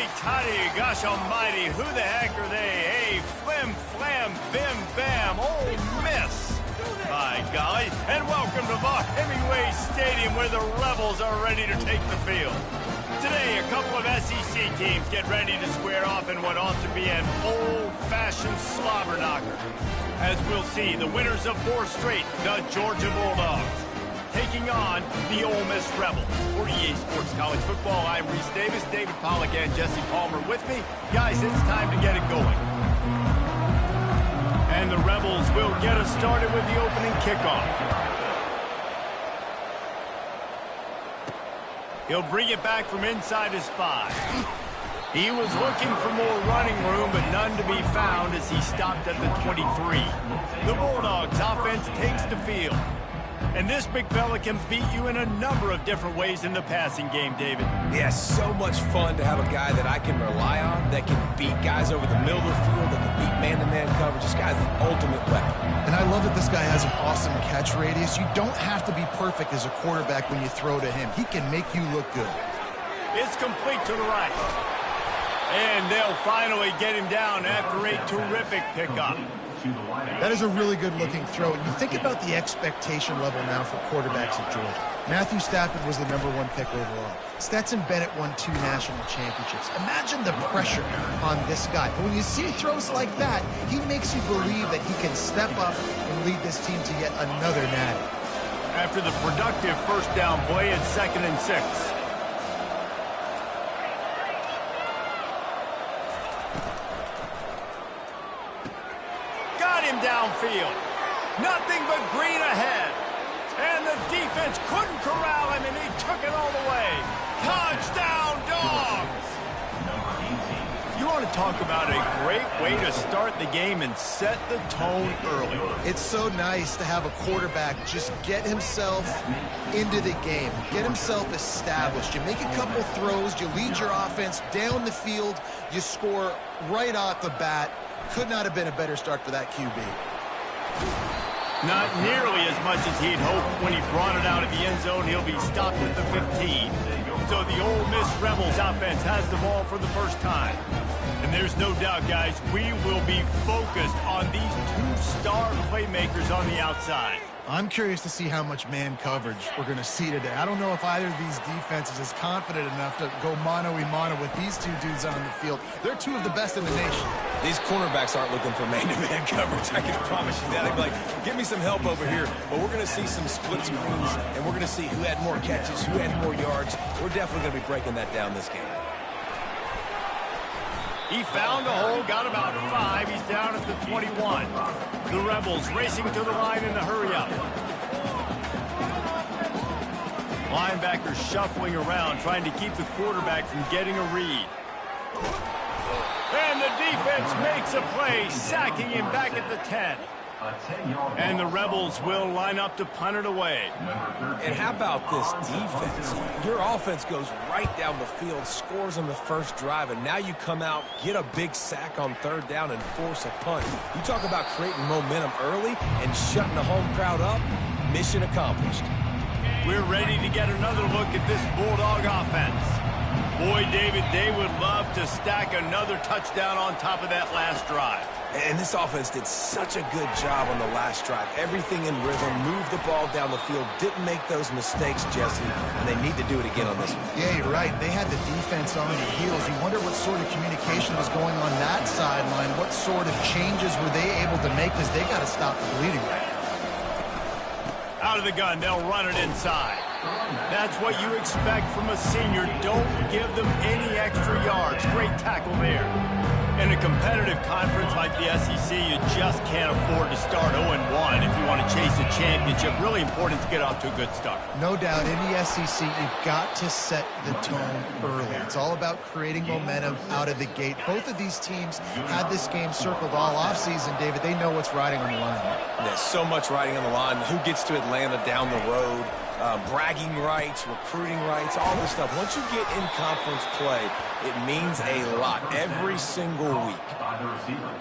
Howdy-toddy, gosh almighty, who the heck are they? Hey, flim, flam, bim, bam, Ole Miss. By golly, and welcome to Hemingway Stadium where the Rebels are ready to take the field. Today, a couple of SEC teams get ready to square off in what ought to be an old-fashioned slobber knocker. As we'll see, the winners of 4 straight, the Georgia Bulldogs, taking on the Ole Miss Rebels. For EA Sports College Football, I'm Reese Davis, David Pollack, and Jesse Palmer with me. Guys, it's time to get it going. And the Rebels will get us started with the opening kickoff. He'll bring it back from inside his 5. He was looking for more running room, but none to be found as he stopped at the 23. The Bulldogs offense takes the field. And this big fella can beat you in a number of different ways in the passing game, David. Yeah, so much fun to have a guy that I can rely on, that can beat guys over the middle of the field, that can beat man-to-man coverage. This guy's the ultimate weapon. And I love that this guy has an awesome catch radius. You don't have to be perfect as a quarterback when you throw to him. He can make you look good. It's complete to the right. And they'll finally get him down after a terrific pickup. That is a really good-looking throw. And you think about the expectation level now for quarterbacks at Georgia. Matthew Stafford was the #1 pick overall. Stetson Bennett won 2 national championships. Imagine the pressure on this guy. But when you see throws like that, he makes you believe that he can step up and lead this team to yet another natty. After the productive first down play, it's 2nd and 6. Downfield. Nothing but green ahead. And the defense couldn't corral him, and he took it all the way. Touchdown, Dogs! You want to talk about a great way to start the game and set the tone early. It's so nice to have a quarterback just get himself into the game, get himself established. You make a couple throws, you lead your offense down the field, you score right off the bat. Could not have been a better start for that QB. Not nearly as much as he'd hoped when he brought it out of the end zone. He'll be stopped at the 15. So the Ole Miss Rebels offense has the ball for the first time. And there's no doubt, guys, we will be focused on these 2-star playmakers on the outside. I'm curious to see how much man coverage we're going to see today. I don't know if either of these defenses is confident enough to go mano-a-mano with these 2 dudes on the field. They're 2 of the best in the nation. These cornerbacks aren't looking for man-to-man coverage. I can promise you that. They'd be like, give me some help over here. But we're going to see some split screens, and we're going to see who had more catches, who had more yards. We're definitely going to be breaking that down this game. He found a hole, got about 5. He's down at the 21. The Rebels racing to the line in the hurry-up. Linebackers shuffling around, trying to keep the quarterback from getting a read. And the defense makes a play, sacking him back at the 10. And the Rebels will line up to punt it away. And how about this defense? Your offense goes right down the field, scores on the first drive, and now you come out, get a big sack on 3rd down, and force a punt. You talk about creating momentum early and shutting the home crowd up. Mission accomplished. We're ready to get another look at this Bulldog offense. Boy, David, they would love to stack another touchdown on top of that last drive. And this offense did such a good job on the last drive. Everything in rhythm, moved the ball down the field, didn't make those mistakes, Jesse, and they need to do it again on this one. Yeah, you're right. They had the defense on their heels. You wonder what sort of communication was going on that sideline. What sort of changes were they able to make because they got to stop the bleeding right now. Out of the gun, they'll run it inside. That's what you expect from a senior. Don't give them any extra yards. Great tackle there. In a competitive conference like the SEC, you just can't afford to start 0-1 if you want to chase a championship. Really important to get off to a good start. No doubt, in the SEC, you've got to set the tone early. It's all about creating momentum out of the gate. Both of these teams had this game circled all offseason, David. They know what's riding on the line. There's so much riding on the line. Who gets to Atlanta down the road? Bragging rights, recruiting rights, all this stuff. Once you get in conference play, it means a lot every single week.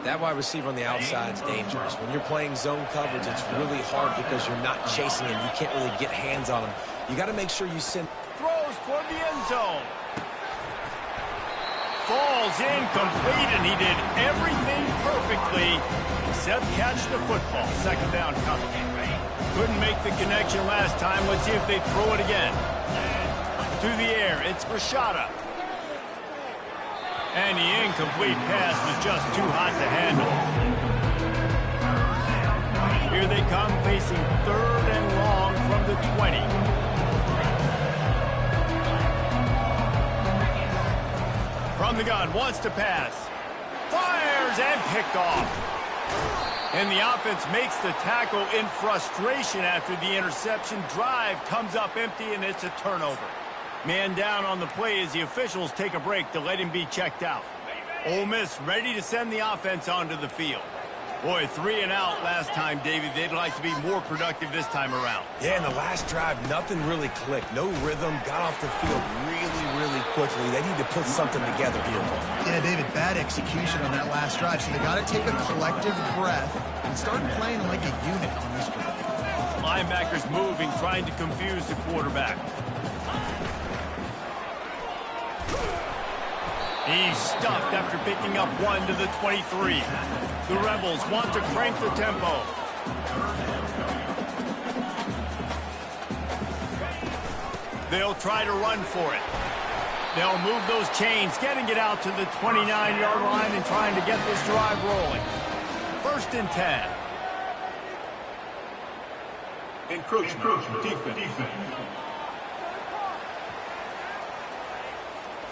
That wide receiver on the outside is dangerous. When you're playing zone coverage, it's really hard because you're not chasing him. You can't really get hands on him. You got to make sure you send. Throws toward the end zone. falls incomplete, and he did everything perfectly except catch the football. Second down coming. Couldn't make the connection last time. Let's see if they throw it again. To the air, it's Rashada. And the incomplete pass was just too hot to handle. Here they come, facing 3rd and long from the 20. From the gun, wants to pass. Fires and picked off. And the offense makes the tackle in frustration after the interception. Drive comes up empty, and it's a turnover. Man down on the play as the officials take a break to let him be checked out. Ole Miss ready to send the offense onto the field. Boy, 3 and out last time, David. They'd like to be more productive this time around. Yeah, in the last drive, nothing really clicked. No rhythm, got off the field really quickly. They need to put something together here. Yeah, David, bad execution on that last drive. So they got to take a collective breath and start playing like a unit on this drive. Linebackers moving, trying to confuse the quarterback. He's stuffed after picking up 1 to the 23. The Rebels want to crank the tempo. They'll try to run for it. They'll move those chains, getting it out to the 29-yard line and trying to get this drive rolling. 1st and 10. Encroachment defense.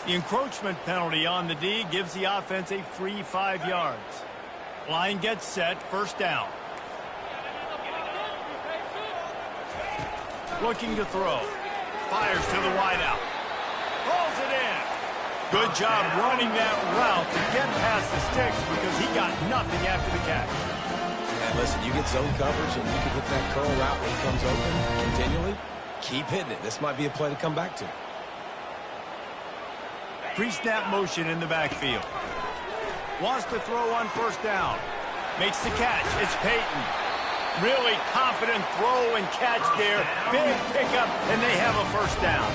The encroachment penalty on the D gives the offense a free 5 yards. Line gets set, 1st down. Looking to throw. Fires to the wideout. Rolls it in. Good job running that route to get past the sticks because he got nothing after the catch. Yeah, listen, you get zone coverage and you can hit that curl route when it comes open continually. Keep hitting it. This might be a play to come back to. Pre-snap motion in the backfield. Wants to throw on 1st down. Makes the catch. It's Peyton. Really confident throw and catch there. Big pickup, and they have a 1st down.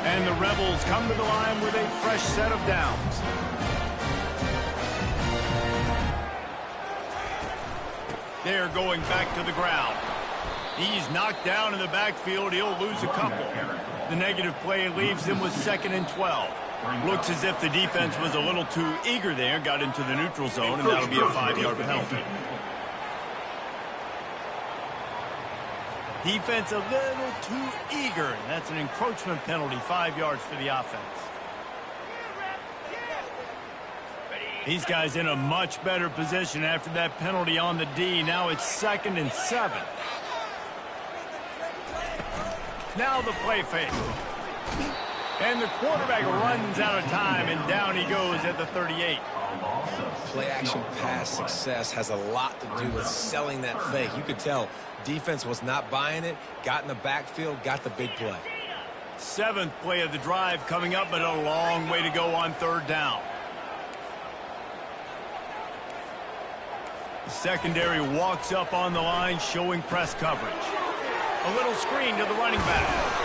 And the Rebels come to the line with a fresh set of downs. They're going back to the ground. He's knocked down in the backfield. He'll lose a couple. The negative play leaves him with 2nd and 12. Looks as if the defense was a little too eager there, got into the neutral zone, and that'll be a 5-yard penalty. Defense a little too eager, and that's an encroachment penalty, 5 yards for the offense. These guys in a much better position after that penalty on the D. Now it's 2nd and 7. Now the play fake. And the quarterback runs out of time, and down he goes at the 38. Play-action pass success has a lot to do with selling that fake. You could tell defense was not buying it, got in the backfield, got the big play. 7th play of the drive coming up, but a long way to go on 3rd down. The secondary walks up on the line, showing press coverage. A little screen to the running back.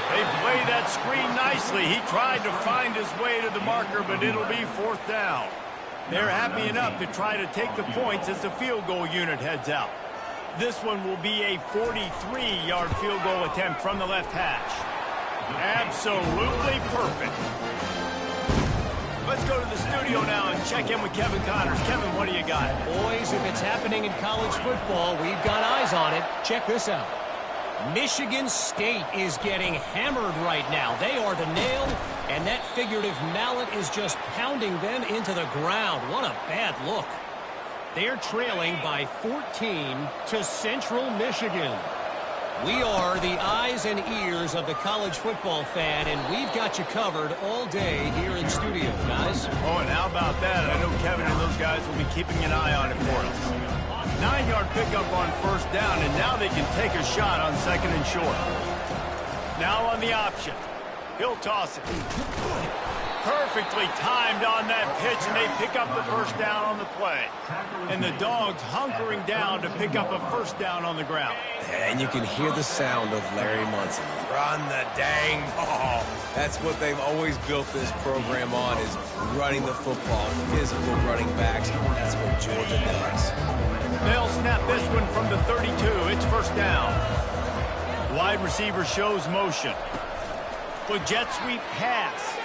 They play that screen nicely. He tried to find his way to the marker, but it'll be 4th down. They're happy enough to try to take the points as the field goal unit heads out. This one will be a 43-yard field goal attempt from the left hash. Absolutely perfect. Let's go to the studio now and check in with Kevin Connors. Kevin, what do you got? Boys, if it's happening in college football, we've got eyes on it. Check this out. Michigan State is getting hammered right now. They are the nail, and that figurative mallet is just pounding them into the ground. What a bad look. They're trailing by 14 to Central Michigan. We are the eyes and ears of the college football fan, and we've got you covered all day here in studio, guys. Oh, and how about that? I know Kevin and those guys will be keeping an eye on it for us. 9-yard pickup on 1st down, and now they can take a shot on 2nd and short. Now on the option. He'll toss it. Perfectly timed on that pitch, and they pick up the first down on the play. And the Dogs hunkering down to pick up a first down on the ground. And you can hear the sound of Larry Munson. Run the dang ball. That's what they've always built this program on, is running the football, physical running backs. That's what Georgia does. They'll snap this one from the 32. It's first down. Wide receiver shows motion. With jet sweep pass.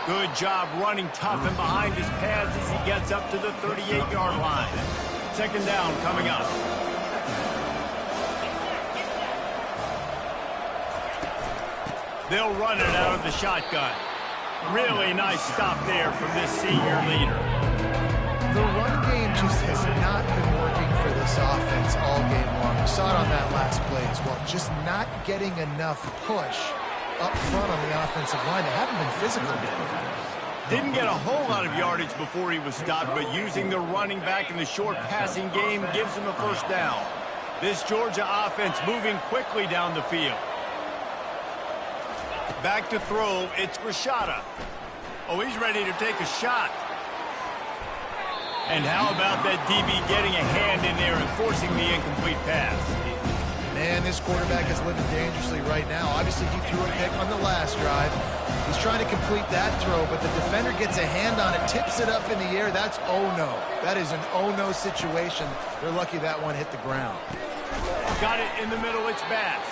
Good job running tough and behind his pads as he gets up to the 38-yard line. Second down coming up. They'll run it out of the shotgun. Really nice stop there from this senior leader. The run game just has not been working for this offense all game long. We saw it on that last play as well. Just not getting enough push up front on the offensive line. They haven't been physical yet. Didn't get a whole lot of yardage before he was stopped, but using the running back in the short passing game gives him a first down. This Georgia offense moving quickly down the field. Back to throw, it's Rashada. Oh, he's ready to take a shot. And how about that DB getting a hand in there and forcing the incomplete pass? Man, this quarterback is living dangerously right now. Obviously, he threw a pick on the last drive. He's trying to complete that throw, but the defender gets a hand on it, tips it up in the air. That's oh-no. That is an oh-no situation. They're lucky that one hit the ground. Got it in the middle, it's Bass.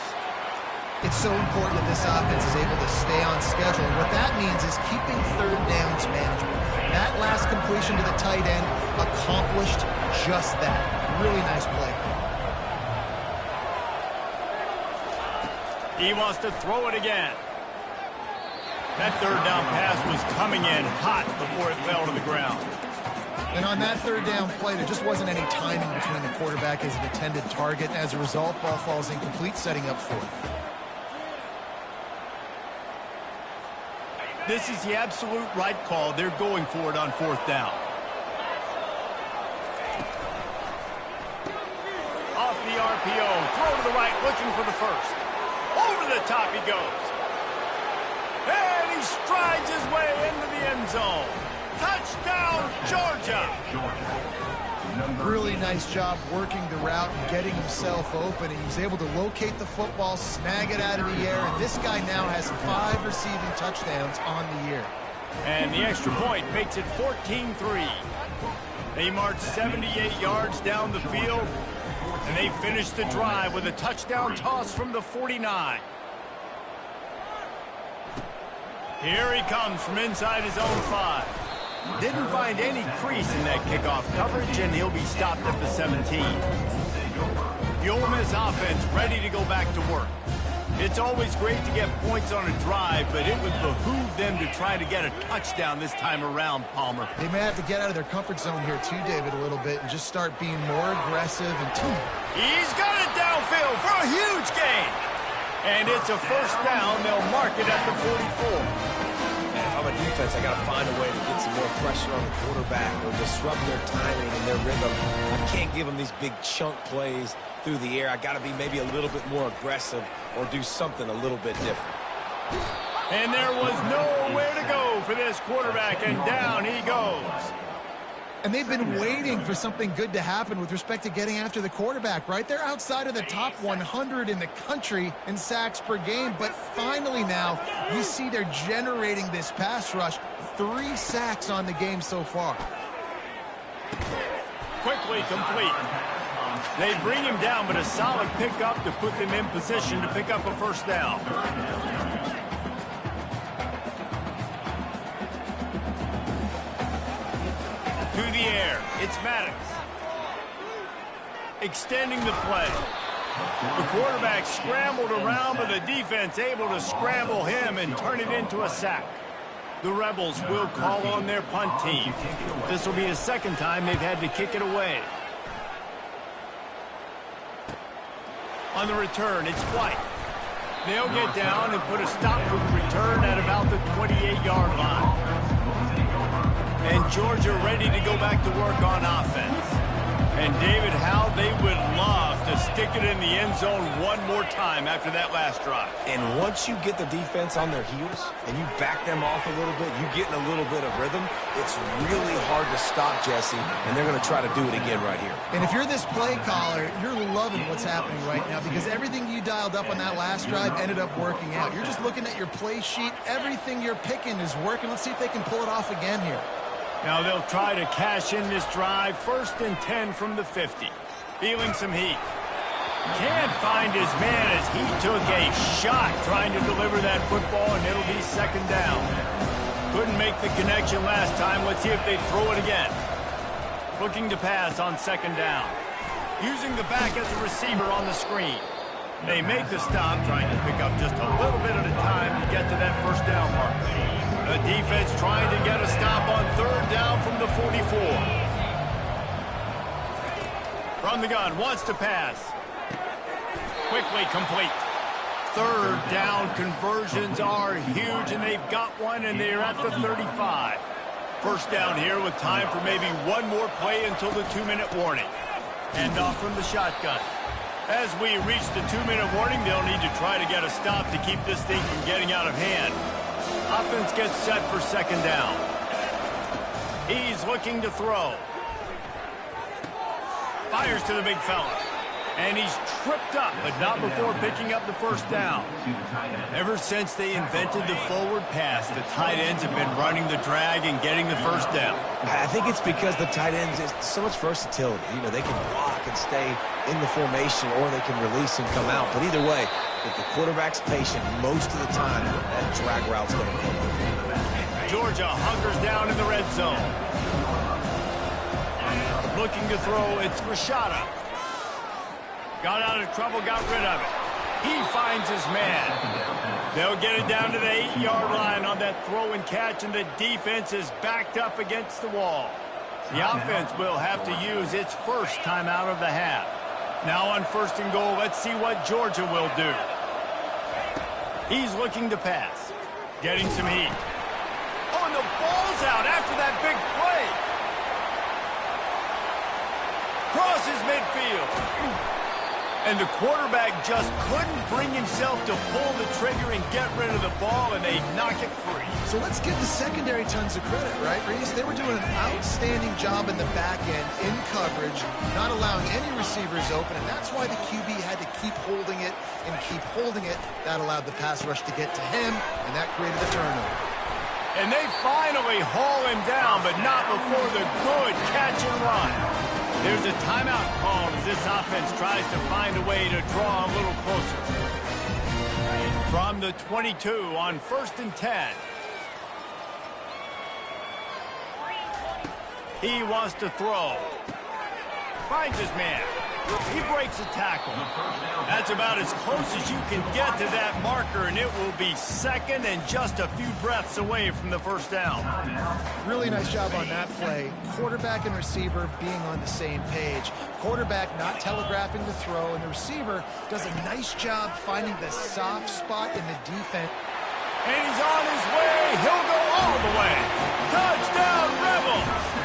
It's so important that this offense is able to stay on schedule. What that means is keeping third downs manageable. That last completion to the tight end accomplished just that. Really nice play. He wants to throw it again. That third down pass was coming in hot before it fell to the ground. And on that third down play, there just wasn't any timing between the quarterback as an intended target. And as a result, ball falls incomplete, setting up fourth. This is the absolute right call. They're going for it on fourth down. Off the RPO, throw to the right, looking for the first. Over the top he goes. And he strides his way into the end zone. Touchdown, Georgia. Really nice job working the route and getting himself open. He was able to locate the football, snag it out of the air, and this guy now has 5 receiving touchdowns on the year. And the extra point makes it 14-3. They march 78 yards down the field, and they finish the drive with a touchdown toss from the 49. Here he comes from inside his own 5. Didn't find any crease in that kickoff coverage, and he'll be stopped at the 17. The Ole Miss offense ready to go back to work. It's always great to get points on a drive, but it would behoove them to try to get a touchdown this time around, Palmer. They may have to get out of their comfort zone here too, David, a little bit and just start being more aggressive and He's got it downfield for a huge gain. And it's a first down. They'll mark it at the 44. If I'm a defense, I got to find a way to get some more pressure on the quarterback or disrupt their timing and their rhythm. I can't give them these big chunk plays through the air. I got to be maybe a little bit more aggressive or do something a little bit different. And there was nowhere to go for this quarterback, and down he goes. And they've been waiting for something good to happen with respect to getting after the quarterback, right? They're outside of the top 100 in the country in sacks per game, but finally now you see they're generating this pass rush. 3 sacks on the game so far. Quickly complete. They bring him down, but a solid pickup to put them in position to pick up a first down. To the air, it's Maddox. Extending the play. The quarterback scrambled around, but the defense able to scramble him and turn it into a sack. The Rebels will call on their punt team. This will be the second time they've had to kick it away. On the return, it's White. They'll get down and put a stop to the return at about the 28-yard line. And Georgia ready to go back to work on offense. And David, how they would love to stick it in the end zone one more time after that last drive. And once you get the defense on their heels and you back them off a little bit, you get in a little bit of rhythm, it's really hard to stop, Jesse, and they're going to try to do it again right here. And if you're this play caller, you're loving what's happening right now because everything you dialed up on that last drive ended up working out. You're just looking at your play sheet. Everything you're picking is working. Let's see if they can pull it off again here. Now they'll try to cash in this drive. 1st and 10 from the 50. Feeling some heat. Can't find his man as he took a shot trying to deliver that football, and it'll be 2nd down. Couldn't make the connection last time. Let's see if they throw it again. Looking to pass on 2nd down. Using the back as a receiver on the screen. They make the stop, trying to pick up just a little bit at a time to get to that 1st down marker. The defense trying to get a stop on 3rd down from the 44. From the gun, wants to pass. Quickly complete. 3rd down conversions are huge, and they've got one, and they're at the 35. 1st down here with time for maybe one more play until the 2-minute warning. Hand off from the shotgun. As we reach the 2-minute warning, they'll need to try to get a stop to keep this thing from getting out of hand. Offense gets set for 2nd down. He's looking to throw. Fires to the big fella. And he's tripped up, but not before picking up the 1st down. Ever since they invented the forward pass, the tight ends have been running the drag and getting the 1st down. I think it's because the tight ends is so much versatility. You know, they can block and stay in the formation, or they can release and come out. But either way, if the quarterback's patient, most of the time, that drag route's going to come. Georgia hunkers down in the red zone. Looking to throw, it's Rashada. Got out of trouble, got rid of it. He finds his man. They'll get it down to the 8-yard line on that throw and catch, and the defense is backed up against the wall. The offense will have to use its 1st timeout of the half. Now on 1st and goal, let's see what Georgia will do. He's looking to pass. Getting some heat. Oh, and the ball's out after that big play. Crosses midfield. And the quarterback just couldn't bring himself to pull the trigger and get rid of the ball, and they knock it free. So let's give the secondary tons of credit, right, Reese? They were doing an outstanding job in the back end, in coverage, not allowing any receivers open, and that's why the QB had to keep holding it and keep holding it. That allowed the pass rush to get to him, and that created the turnover. And they finally haul him down, but not before the good catch and run. There's a timeout called as this offense tries to find a way to draw a little closer. From the 22 on 1st and 10. He wants to throw. Finds his man. He breaks a tackle. That's about as close as you can get to that marker, and it will be 2nd and just a few breaths away from the 1st down. Really nice job on that play. Quarterback and receiver being on the same page. Quarterback not telegraphing the throw, and the receiver does a nice job finding the soft spot in the defense. And he's on his way. He'll go all the way. Touchdown, Rebels!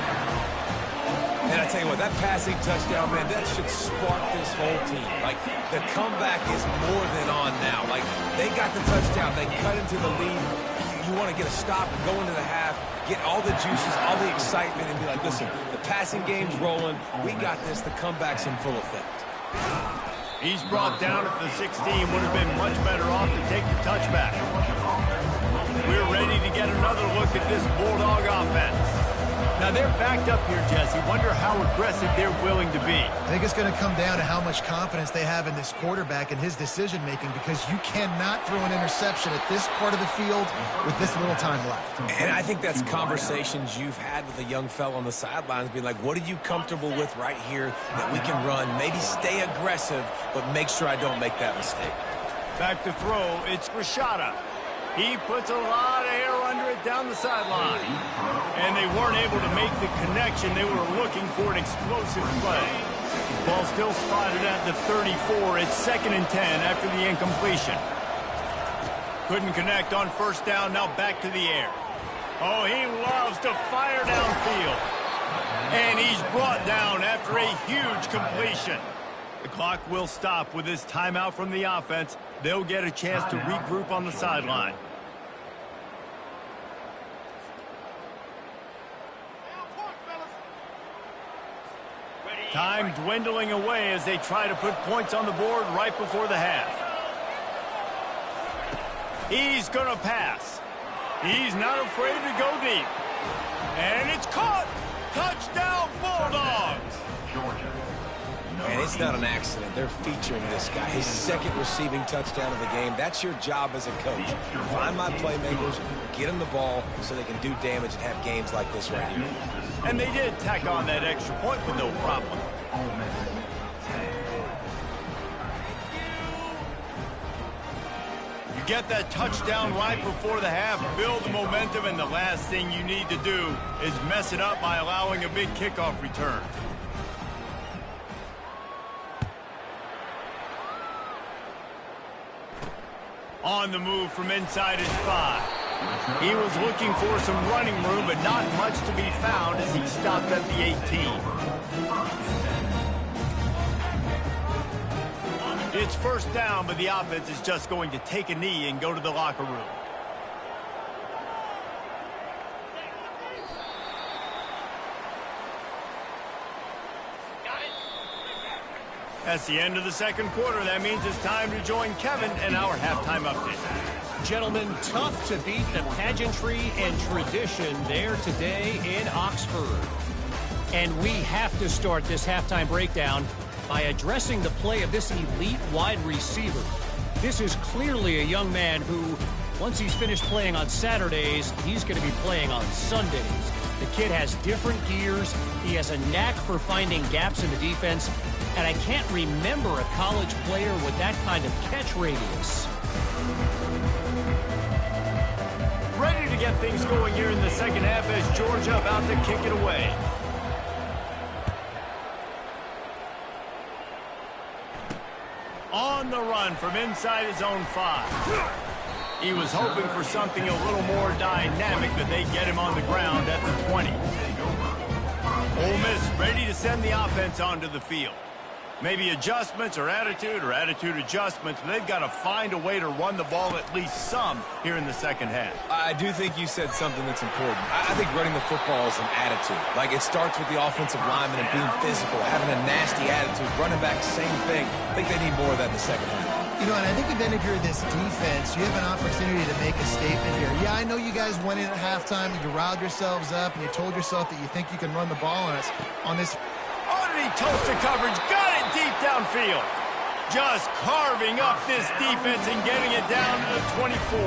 And I tell you what, that passing touchdown, man, that should spark this whole team. Like, the comeback is more than on now. Like, they got the touchdown. They cut into the lead. You want to get a stop and go into the half, get all the juices, all the excitement, and be like, listen, the passing game's rolling. We got this. The comeback's in full effect. He's brought down at the 16. Would have been much better off to take the touchback. We're ready to get another look at this Bulldog offense. Now, they're backed up here, Jesse. Wonder how aggressive they're willing to be. I think it's going to come down to how much confidence they have in this quarterback and his decision-making, because you cannot throw an interception at this part of the field with this little time left. And I think that's conversations you've had with a young fellow on the sidelines, being like, what are you comfortable with right here that we can run? Maybe stay aggressive, but make sure I don't make that mistake. Back to throw, it's Rashada. He puts a lot of air under it down the sideline. And they weren't able to make the connection. They were looking for an explosive play. Ball still spotted at the 34. It's 2nd and 10 after the incompletion. Couldn't connect on 1st down. Now back to the air. Oh, he loves to fire downfield. And he's brought down after a huge completion. The clock will stop with this timeout from the offense. They'll get a chance to regroup on the sideline. Time dwindling away as they try to put points on the board right before the half. He's going to pass. He's not afraid to go deep. And it's caught. Touchdown, Bulldogs. And it's not an accident. They're featuring this guy. His second receiving touchdown of the game. That's your job as a coach. Find my playmakers, get them the ball so they can do damage and have games like this right here. And they did tack on that extra point with no problem. You get that touchdown right before the half, build the momentum, and the last thing you need to do is mess it up by allowing a big kickoff return. On the move from inside his 5. He was looking for some running room, but not much to be found as he stopped at the 18. It's first down, but the offense is just going to take a knee and go to the locker room. That's the end of the second quarter. That means it's time to join Kevin in our halftime update. Gentlemen, tough to beat the pageantry and tradition there today in Oxford. And we have to start this halftime breakdown by addressing the play of this elite wide receiver. This is clearly a young man who, once he's finished playing on Saturdays, he's going to be playing on Sundays. The kid has different gears. He has a knack for finding gaps in the defense. And I can't remember a college player with that kind of catch radius. Ready to get things going here in the second half as Georgia about to kick it away. On the run from inside his own 5. He was hoping for something a little more dynamic, but they get him on the ground at the 20. Ole Miss ready to send the offense onto the field. Maybe adjustments or attitude adjustments, but they've got to find a way to run the ball at least some here in the second half. I do think you said something that's important. I think running the football is an attitude. Like, it starts with the offensive lineman and being physical, having a nasty attitude. Running back, same thing. I think they need more of that in the second half. You know, and I think even if you're this defense, you have an opportunity to make a statement here. Yeah, I know you guys went in at halftime and you riled yourselves up and you told yourself that you think you can run the ball on us on this. Underneath toasted coverage, got it deep downfield. Just carving up this defense and getting it down to the 24.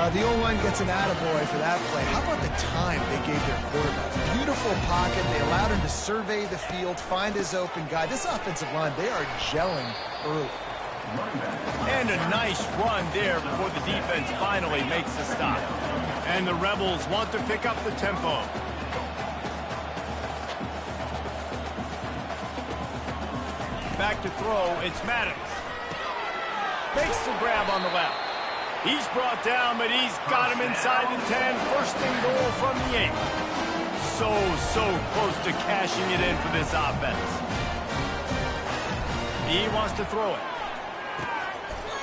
The O-line gets an attaboy for that play. How about the time they gave their quarterback? Beautiful pocket. They allowed him to survey the field, find his open guy. This offensive line, they are gelling early. And a nice run there before the defense finally makes the stop. And the Rebels want to pick up the tempo. Back to throw, it's Maddox. Makes the grab on the left. He's brought down, but he's got him inside the 10. First and goal from the 8. So close to cashing it in for this offense. He wants to throw it.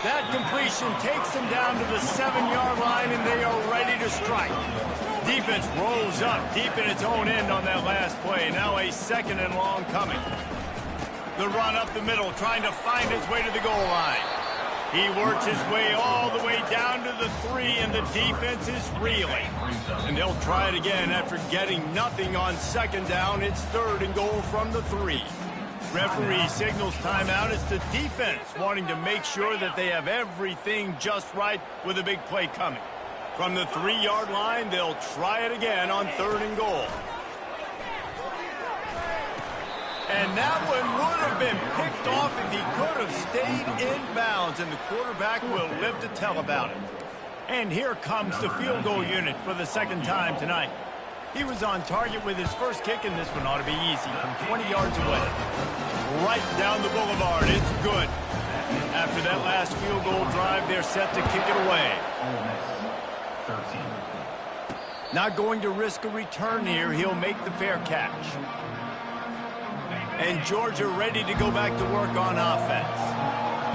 That completion takes them down to the 7-yard line, and they are ready to strike. Defense rolls up deep in its own end on that last play. Now a second and long coming. The run up the middle, trying to find his way to the goal line. He works his way all the way down to the 3, and the defense is reeling. And they'll try it again after getting nothing on second down. It's third and goal from the 3. Referee signals timeout. It's the defense wanting to make sure that they have everything just right with a big play coming. From the 3-yard line, they'll try it again on third and goal. And that one would have been picked off if he could have stayed in bounds, and the quarterback will live to tell about it. And here comes the field goal unit for the second time tonight. He was on target with his first kick, and this one ought to be easy from 20 yards away. Right down the boulevard. It's good. After that last field goal drive, they're set to kick it away. Not going to risk a return here. He'll make the fair catch. And Georgia ready to go back to work on offense.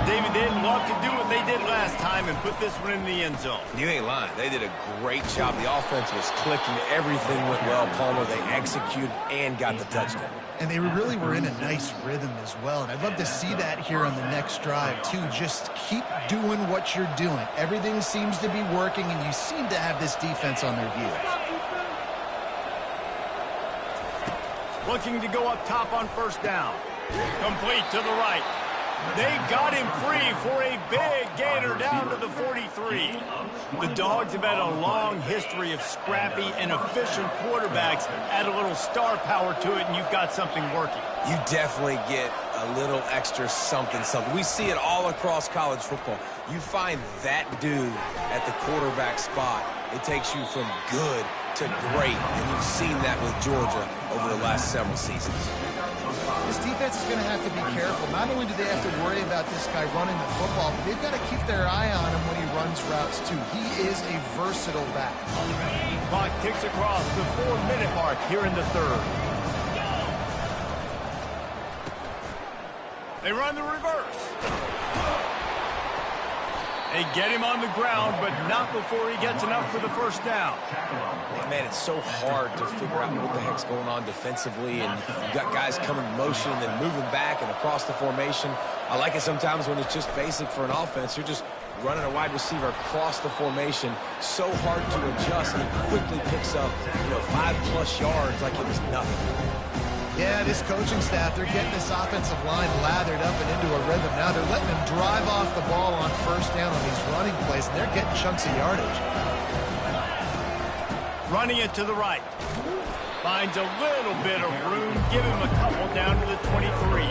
David, they'd love to do what they did last time and put this one in the end zone. You ain't lying. They did a great job. The offense was clicking. Everything went well, Palmer. They executed and got the touchdown. And they really were in a nice rhythm as well. And I'd love to see that here on the next drive, too. Just keep doing what you're doing. Everything seems to be working, and you seem to have this defense on their heels. Looking to go up top on first down. Complete to the right. They got him free for a big gainer down to the 43. The Dogs have had a long history of scrappy and efficient quarterbacks. Add a little star power to it, and you've got something working. You definitely get a little extra something. We see it all across college football. You find that dude at the quarterback spot, it takes you from good to great, and you've seen that with Georgia over the last several seasons. This defense is going to have to be careful. Not only do they have to worry about this guy running the football, but they've got to keep their eye on him when he runs routes, too. He is a versatile back. Clock ticks across the 4-minute mark here in the third. They run the reverse. They get him on the ground, but not before he gets enough for the first down. Man, it's so hard to figure out what the heck's going on defensively, and you've got guys coming in motion and then moving back and across the formation. I like it sometimes when it's just basic for an offense. You're just running a wide receiver across the formation. So hard to adjust, and he quickly picks up, 5+ yards like it was nothing. Yeah, this coaching staff, they're getting this offensive line lathered up and into a rhythm. Now they're letting them drive off the ball on first down on these running plays, and they're getting chunks of yardage. Running it to the right. Finds a little bit of room. Give him a couple down to the 23.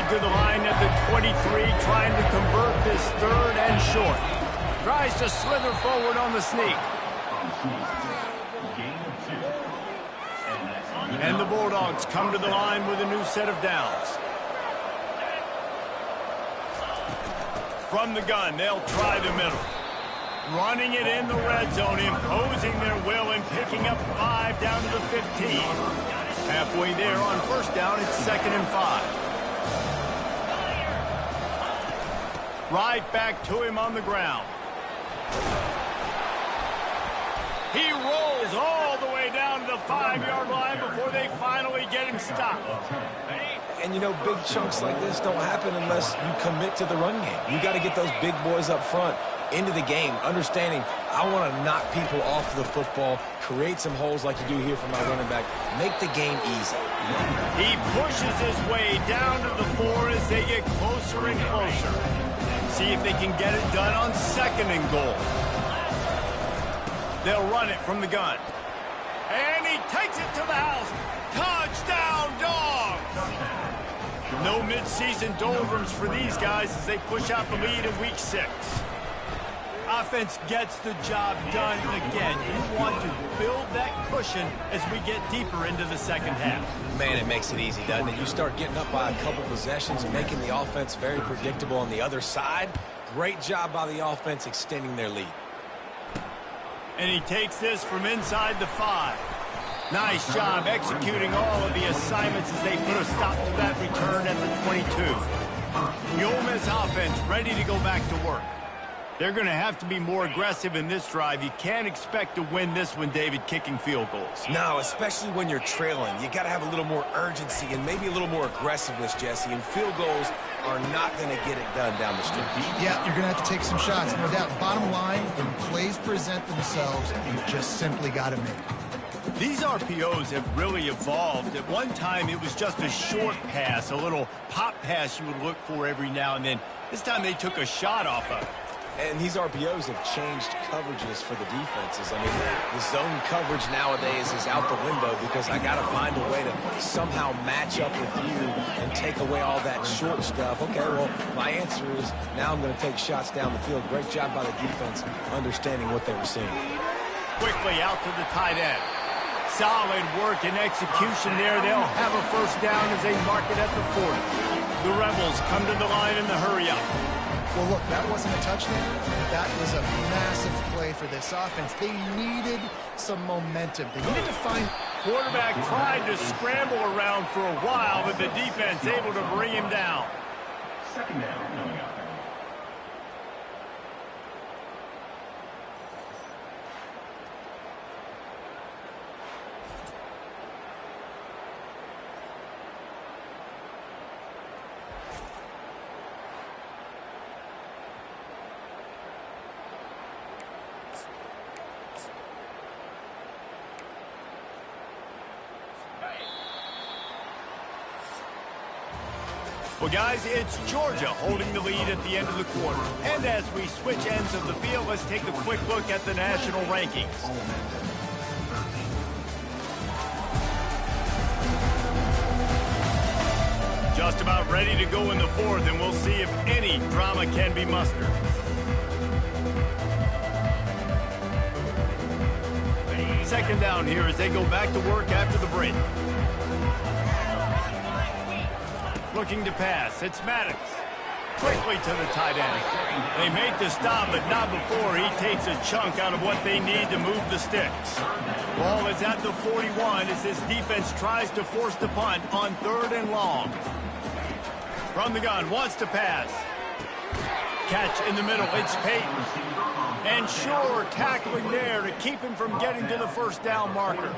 To the line at the 23, trying to convert this third and short. Tries to slither forward on the sneak. And the Bulldogs come to the line with a new set of downs. From the gun, they'll try the middle. Running it in the red zone, imposing their will and picking up 5 down to the 15. Halfway there on first down, it's 2nd and 5. Right back to him on the ground. He rolls all the way down to the 5-yard line before they finally get him stopped. And, big chunks like this don't happen unless you commit to the run game. You got to get those big boys up front into the game, understanding I want to knock people off the football, create some holes like you do here for my running back, make the game easy. He pushes his way down to the 4 as they get closer and closer. See if they can get it done on 2nd and goal. They'll run it from the gun. And he takes it to the house. Touchdown, Dogs! No midseason doldrums for these guys as they push out the lead in week 6. Offense gets the job done again. You want to build that cushion as we get deeper into the second half. Man, it makes it easy, doesn't it? You start getting up by a couple possessions, making the offense very predictable on the other side. Great job by the offense extending their lead. And he takes this from inside the 5. Nice job executing all of the assignments as they put a stop to that return at the 22. The Ole Miss offense ready to go back to work. They're going to have to be more aggressive in this drive. You can't expect to win this one, David, kicking field goals. No, especially when you're trailing. You got to have a little more urgency and maybe a little more aggressiveness, Jesse. And field goals are not going to get it done down the stretch. Yeah, you're going to have to take some shots, no doubt. Bottom line, when plays present themselves, you just simply got to make them. These RPOs have really evolved. At one time, it was just a short pass, a little pop pass you would look for every now and then. This time they took a shot off of it. And these RPOs have changed coverages for the defenses. I mean, the zone coverage nowadays is out the window because I got to find a way to somehow match up with you and take away all that short stuff. Okay, well, my answer is now I'm going to take shots down the field. Great job by the defense understanding what they were seeing. Quickly out to the tight end. Solid work and execution there. They'll have a first down as they mark it at the 40. The Rebels come to the line in the hurry-up. Well, look, that wasn't a touchdown. That was a massive play for this offense. They needed some momentum. They needed to find... Quarterback tried to scramble around for a while, but the defense able to bring him down. Second down coming up. Well, guys, it's Georgia holding the lead at the end of the quarter. And as we switch ends of the field, let's take a quick look at the national rankings. Just about ready to go in the fourth, and we'll see if any drama can be mustered. Second down here as they go back to work after the break. Looking to pass. It's Maddox. Quickly to the tight end. They make the stop, but not before he takes a chunk out of what they need to move the sticks. Ball is at the 41 as this defense tries to force the punt on 3rd and long. From the gun, wants to pass. Catch in the middle. It's Peyton. And sure, tackling there to keep him from getting to the first down marker.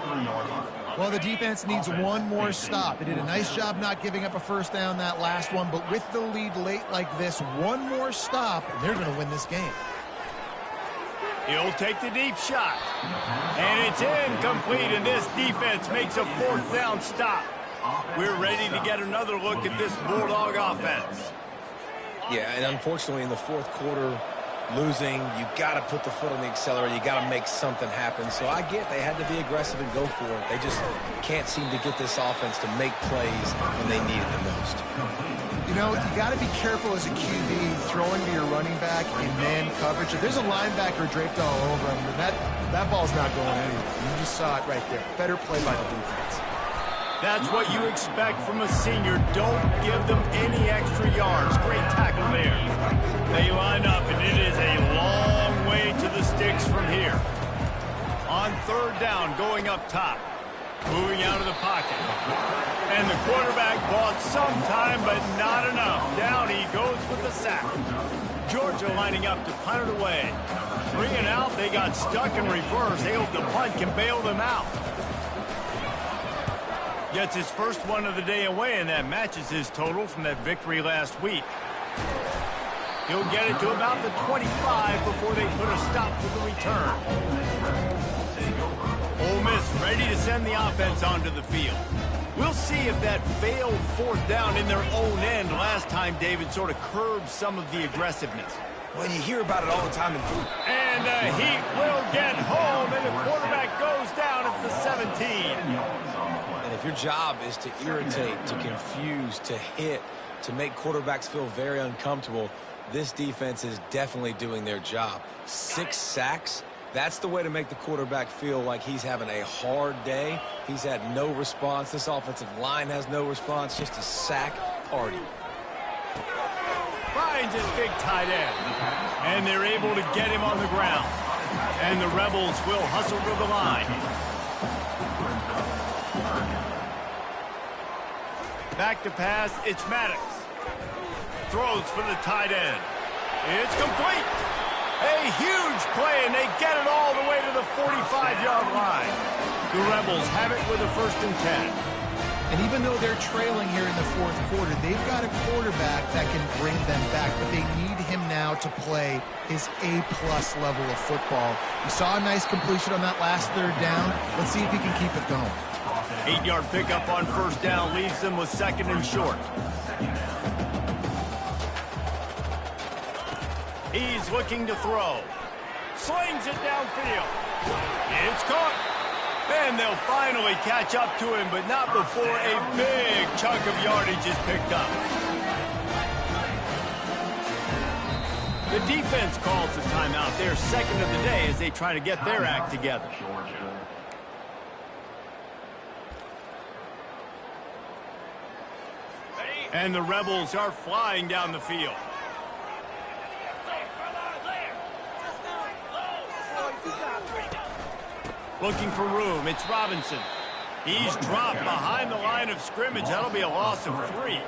Well, the defense needs one more stop. They did a nice job not giving up a first down that last one, but with the lead late like this, one more stop, and they're going to win this game. He'll take the deep shot. And it's incomplete, and this defense makes a 4th down stop. We're ready to get another look at this Bulldog offense. Yeah, and unfortunately in the 4th quarter, losing, you got to put the foot on the accelerator. You got to make something happen. So I get they had to be aggressive and go for it. They just can't seem to get this offense to make plays when they need it the most. You know, you got to be careful as a QB throwing to your running back in man coverage. If there's a linebacker draped all over him, then that ball's not going anywhere. You just saw it right there. Better play by the defense. That's what you expect from a senior. Don't give them any extra yards. Great tackle there. They line up, and it is a long way to the sticks from here. On 3rd down, going up top. Moving out of the pocket. And the quarterback bought some time, but not enough. Down he goes with the sack. Georgia lining up to punt it away. Bringing out, they got stuck in reverse. They hope the punt can bail them out. Gets his first one of the day away, and that matches his total from that victory last week. He'll get it to about the 25 before they put a stop to the return. Ole Miss ready to send the offense onto the field. We'll see if that failed 4th down in their own end last time, David, sort of curbed some of the aggressiveness. Well, you hear about it all the time. And the Heat will get home, and the quarterback goes down at the 17. And if your job is to irritate, to confuse, to hit, to make quarterbacks feel very uncomfortable, this defense is definitely doing their job. 6 sacks, that's the way to make the quarterback feel like he's having a hard day. He's had no response. This offensive line has no response, just a sack party. Finds his big tight end. And they're able to get him on the ground. And the Rebels will hustle to the line. Back to pass, it's Maddox. Throws for the tight end. It's complete. A huge play, and they get it all the way to the 45-yard line. The Rebels have it with a 1st and 10. And even though they're trailing here in the 4th quarter, they've got a quarterback that can bring them back, but they need him now to play his A-plus level of football. You saw a nice completion on that last 3rd down. Let's see if he can keep it going. 8-yard pickup on 1st down leaves them with 2nd and short. He's looking to throw. Slings it downfield. It's caught. And they'll finally catch up to him, but not before a big chunk of yardage is picked up. The defense calls the timeout. They're 2nd of the day as they try to get their act together. And the Rebels are flying down the field. Looking for room. It's Robinson. He's dropped behind the line of scrimmage. That'll be a loss of 3.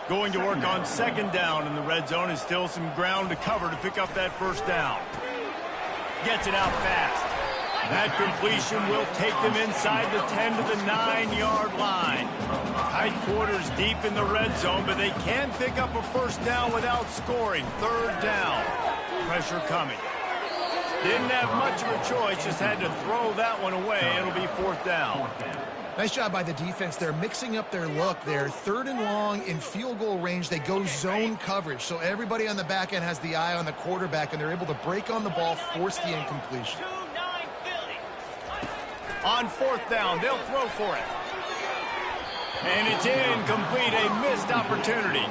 Going to work on second down in the red zone, and still some ground to cover to pick up that first down. Gets it out fast. That completion will take them inside the 10 to the 9-yard line. Tight quarters deep in the red zone, but they can pick up a first down without scoring. Third down. Pressure coming. Didn't have much of a choice, just had to throw that one away. It'll be fourth down. Nice job by the defense. They're mixing up their look. They're third and long in field goal range. They go zone coverage. So everybody on the back end has the eye on the quarterback, and they're able to break on the ball, force the incompletion. On fourth down, they'll throw for it. And it's incomplete, a missed opportunity.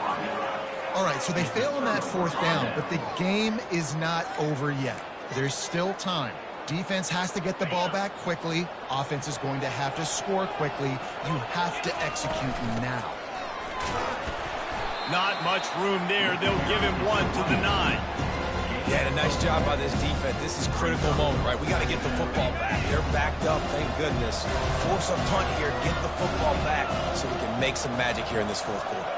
All right, so they fail on that fourth down, but the game is not over yet. There's still time. Defense has to get the ball back quickly. Offense is going to have to score quickly. You have to execute now. Not much room there. They'll give him 1 to the 9. Yeah, and a nice job by this defense. This is critical moment, right? We got to get the football back. They're backed up, thank goodness. Force a punt here, get the football back so we can make some magic here in this fourth quarter.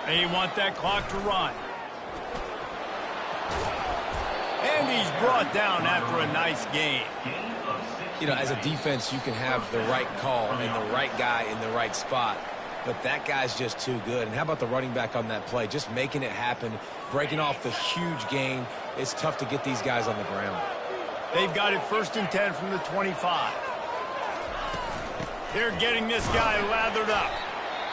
They want that clock to run. And he's brought down after a nice game. You know, as a defense, you can have the right call and the right guy in the right spot, but that guy's just too good. And how about the running back on that play? Just making it happen, breaking off the huge gain. It's tough to get these guys on the ground. They've got it first and 10 from the 25. They're getting this guy lathered up.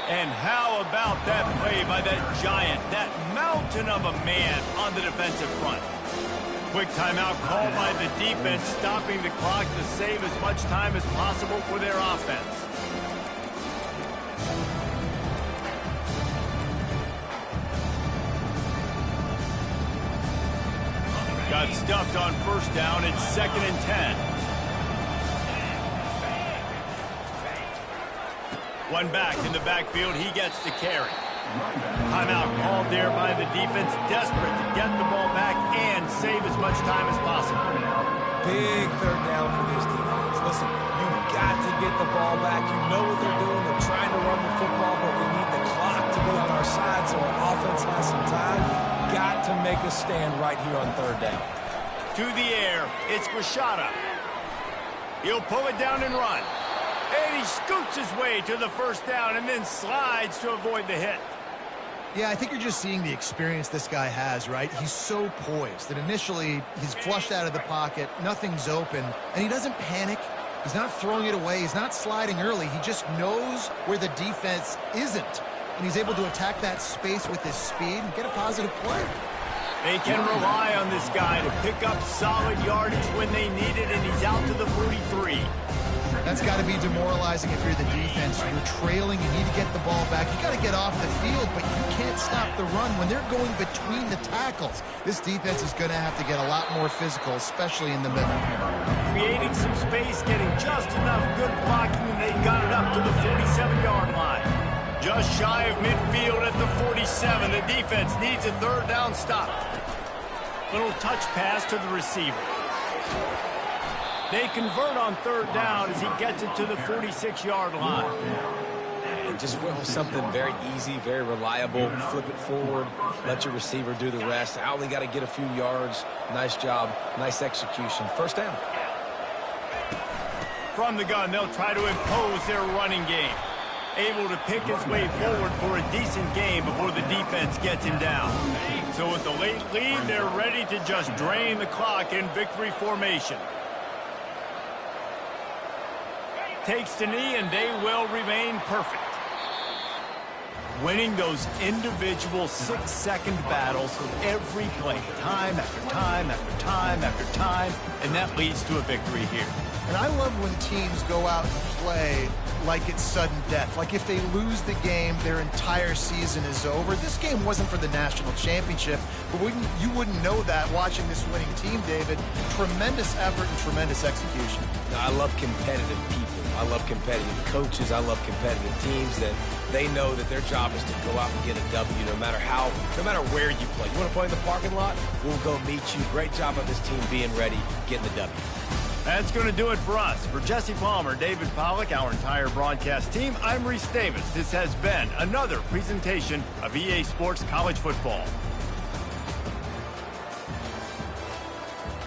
And how about that play by that giant, that mountain of a man on the defensive front? Quick timeout called by the defense, stopping the clock to save as much time as possible for their offense. Got stuffed on first down. It's second and 10. One back in the backfield. He gets the carry. Timeout called there by the defense, desperate to get the ball back and save as much time as possible. Big third down for this defense. Listen, you've got to get the ball back. You know what they're doing. They're trying to run the football, but we need the clock to be on our side so our offense has some time. Got to make a stand right here on third down. To the air, it's Rashada. He'll pull it down and run. And he scoots his way to the first down and then slides to avoid the hit. Yeah, I think you're just seeing the experience this guy has, right? He's so poised that initially he's flushed out of the pocket, nothing's open, and he doesn't panic. He's not throwing it away. He's not sliding early. He just knows where the defense isn't, and he's able to attack that space with his speed and get a positive play. They can rely on this guy to pick up solid yardage when they need it, and he's out to the 43. That's got to be demoralizing if you're the defense. You're trailing. You need to get the ball back. You got to get off the field, but you can't stop the run when they're going between the tackles. This defense is going to have to get a lot more physical, especially in the middle. Creating some space, getting just enough good blocking, and they got it up to the 47-yard line. Just shy of midfield at the 47. The defense needs a third down stop. Little touch pass to the receiver. They convert on third down as he gets it to the 46-yard line. And just something very easy, very reliable. Flip it forward, let your receiver do the rest. I only got to get a few yards. Nice job, nice execution. First down. From the gun, they'll try to impose their running game. Able to pick his way forward for a decent game before the defense gets him down. So with the late lead, they're ready to just drain the clock in victory formation. Takes the knee, and they will remain perfect. winning those individual 6-second battles every play, time after time after time after time, and that leads to a victory here. And I love when teams go out and play like it's sudden death. Like if they lose the game, their entire season is over. This game wasn't for the national championship, but you wouldn't know that watching this winning team, David. Tremendous effort and tremendous execution. I love competitive people. I love competitive coaches. I love competitive teams that they know that their job is to go out and get a W no matter where you play. You want to play in the parking lot? We'll go meet you. Great job of this team being ready, getting the W. That's going to do it for us. For Jesse Palmer, David Pollack, our entire broadcast team, I'm Reese Davis. This has been another presentation of EA Sports College Football.